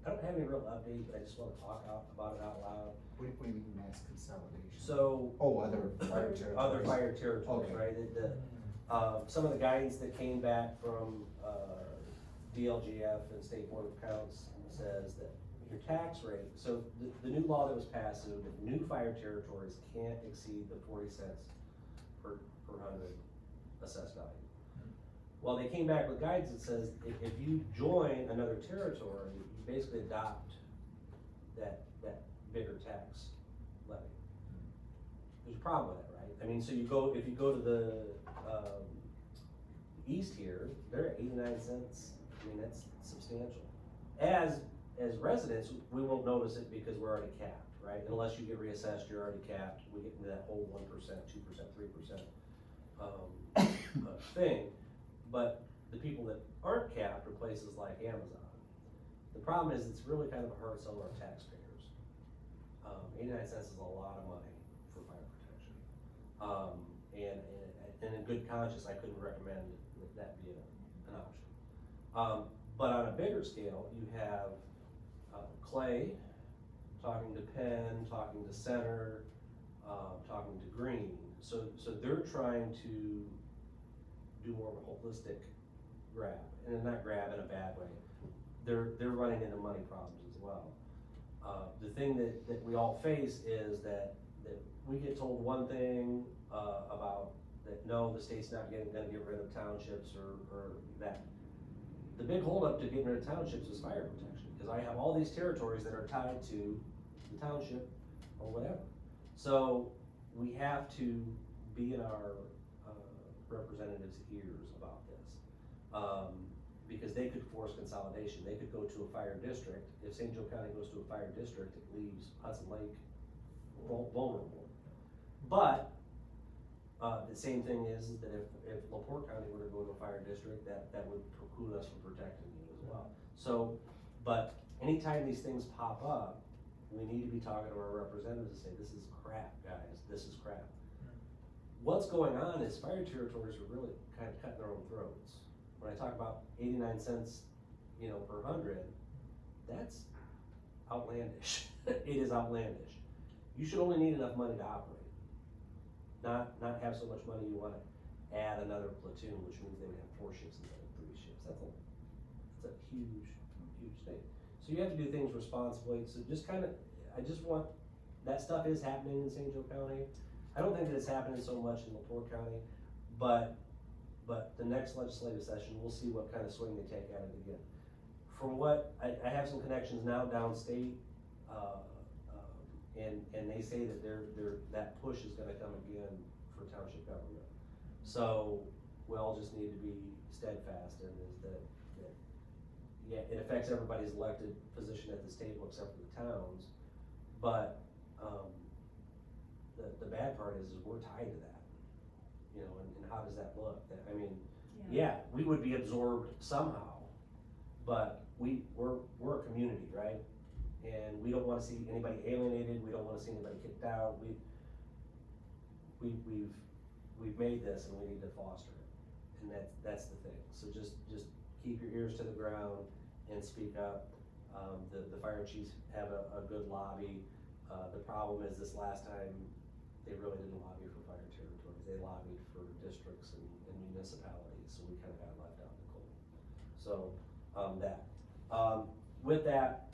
S5: I don't have any real update, but I just wanna talk about it out loud.
S9: What do you mean mass consolidation?
S5: So.
S9: Oh, other fire territories.
S5: Other fire territories,
S9: Okay.
S5: right? Some of the guidance that came back from, DLGF and State Board of Accounts says that your tax rate, so the new law that was passed, so that new fire territories can't exceed the 40 cents per hundred assessed value. Well, they came back with guidance that says if you join another territory, you basically adopt that bigger tax levy. There's a problem with it, right? I mean, so if you go to the, east here, they're at 89 cents, I mean, that's substantial. As residents, we won't notice it because we're already capped, right? Unless you get reassessed, you're already capped, we get into that whole 1%, 2%, 3%, thing. But the people that aren't capped are places like Amazon. The problem is, it's really kind of a hard sell to our taxpayers. 89 cents is a lot of money for fire protection. And in good conscience, I couldn't recommend that be an option. But on a bigger scale, you have Clay talking to Penn, talking to Center, talking to Green. So they're trying to do more of a holistic grab, and not grab in a bad way. They're running into money problems as well. The thing that we all face is that we get told one thing about that, no, the state's not gonna get rid of townships or that. The big holdup to getting rid of townships is fire protection, because I have all these territories that are tied to the township or whatever. So we have to be in our representatives' ears about this. Because they could force consolidation, they could go to a fire district. If St. Joe County goes to a fire district, it leaves Hudson Lake vulnerable. But, the same thing is that if LaPorte County were to go to a fire district, that would preclude us from protecting you as well. So, but anytime these things pop up, we need to be talking to our representatives and say, this is crap, guys, this is crap. What's going on is fire territories are really kind of cutting their own throats. When I talk about 89 cents, per 100, that's outlandish. It is outlandish. You should only need enough money to operate. Not have so much money you wanna add another platoon, which means they would have 4 shifts instead of 3 shifts. That's a huge thing. So you have to do things responsibly, so I just want, that stuff is happening in St. Joe County. I don't think that it's happening so much in LaPorte County, but the next legislative session, we'll see what kind of swing they take at it again. From what, I have some connections now downstate, and they say that that push is gonna come again for township government. So, we all just need to be steadfast in is that, yeah, it affects everybody's elected position at this table except for the towns, but, the bad part is we're tied to that, and how does that look? Yeah, we would be absorbed somehow, but we're a community, right? And we don't wanna see anybody alienated, we don't wanna see anybody kicked out, we've made this and we need to foster it, and that's the thing. So just keep your ears to the ground and speak up. The fire chiefs have a good lobby. The problem is this last time, they really didn't lobby for fire territories, they lobbied for districts and municipalities, so we kinda got left out in the cold. So, with that,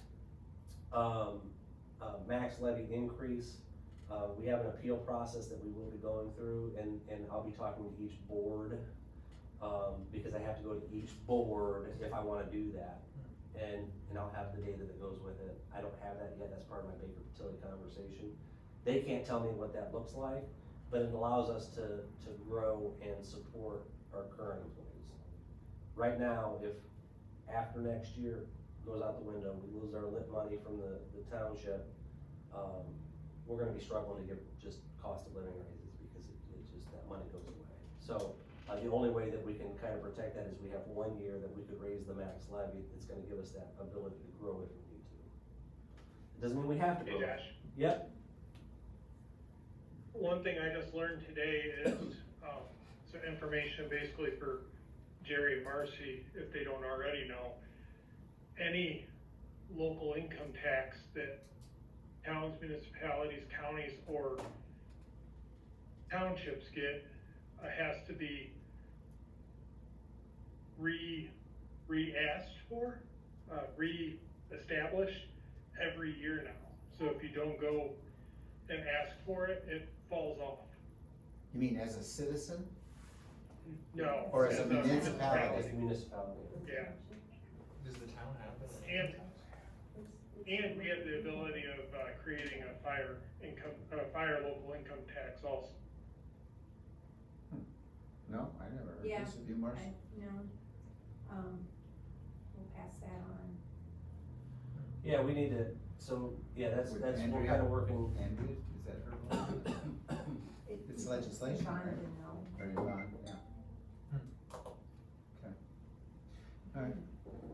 S5: max levy increase, we have an appeal process that we will be going through, and I'll be talking to each board, because I have to go to each board if I wanna do that. And I'll have the data that goes with it. I don't have that yet, that's part of my Baker Tilly conversation. They can't tell me what that looks like, but it allows us to grow and support our current employees. Right now, if after next year goes out the window, we lose our lit money from the township, we're gonna be struggling to give just cost of living raises because it just, that money goes away. So, the only way that we can kind of protect that is we have 1 year that we could raise the max levy. It's gonna give us that ability to grow if we need to. It doesn't mean we have to grow.
S10: Hey, Josh.
S5: Yep.
S10: One thing I just learned today is, some information basically for Jerry and Marcy, if they don't already know. Any local income tax that towns, municipalities, counties, or townships get, has to be re-asked for, re-established every year now. So if you don't go and ask for it, it falls off.
S9: You mean as a citizen?
S10: No.
S9: Or as a municipality?
S5: As a municipality.
S10: Yeah,
S8: Does the town have this?
S10: and we have the ability of, creating a fire local income tax also.
S9: No, I never heard
S3: Yeah,
S9: this of you, Marcy.
S3: We'll pass that on.
S5: Yeah, we need to, so, yeah, that's,
S9: With
S5: we're
S9: Andrea?
S5: kinda working.
S9: Andrea, is that her? It's legislation,
S3: Yvonne
S9: right?
S3: didn't know.
S9: Or Yvonne, yeah. Okay. All right.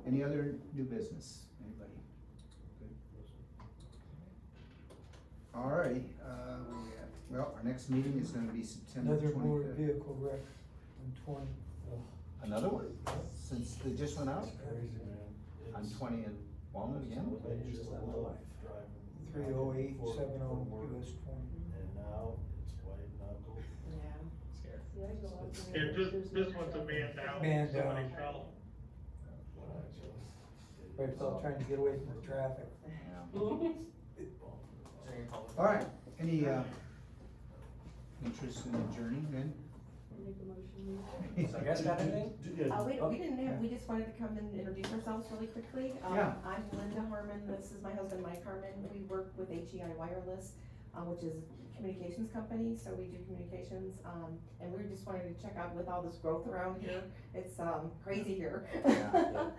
S9: Any other new business? Anybody? Good. All righty, well, our next meeting is gonna be September
S6: Another motor
S9: 25th.
S6: vehicle wreck on 20.
S9: Another one? Since they just went out?
S2: It's crazy, man.
S9: On
S2: It's
S9: 20 and Walnut again?
S2: dangerous to love driving.
S6: 30870
S2: from work.
S6: US 20.
S2: And now it's white knuckle.
S8: Scared.
S11: See, I go out there.
S10: Yeah,
S11: there's
S10: this
S11: no
S10: one's a man
S11: traffic.
S10: down,
S6: Man
S10: somebody
S6: down.
S10: fell.
S6: Right, so trying to get away from the traffic.
S9: Yeah. All right, any, interest in adjourning then?
S11: Make a motion.
S5: So you guys got anything?
S12: We didn't have, we just wanted to come and introduce ourselves really quickly.
S9: Yeah.
S12: I'm Linda Harmon, this is my husband Mike Harmon, we work with HEI Wireless, which is a communications company, so we do communications, and we just wanted to check out with all this growth around here, it's, crazy here.
S9: Yeah.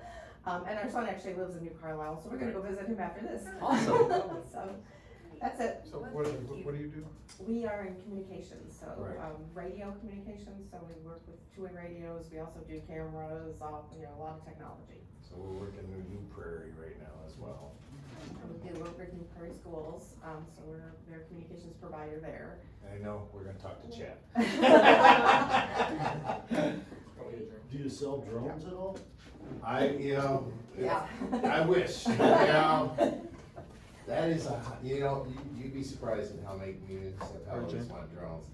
S12: And our son actually lives in New Carlisle, so we're gonna go visit him after this.
S5: Awesome.
S12: So, That's it.
S4: So what do you do?
S12: We are in communications, so,
S1: Right.
S12: radio communications, so we work with two-way radios, we also do cameras, a lot of technology.
S1: So we're working with New Prairie right now as well.
S12: We do work with New Prairie Schools, so we're their communications provider there.
S1: I know, we're gonna talk to Chad.
S2: Do you sell drones at all?
S12: Yeah.
S1: I wish, that is you'd be surprised at how many communities have always want drones.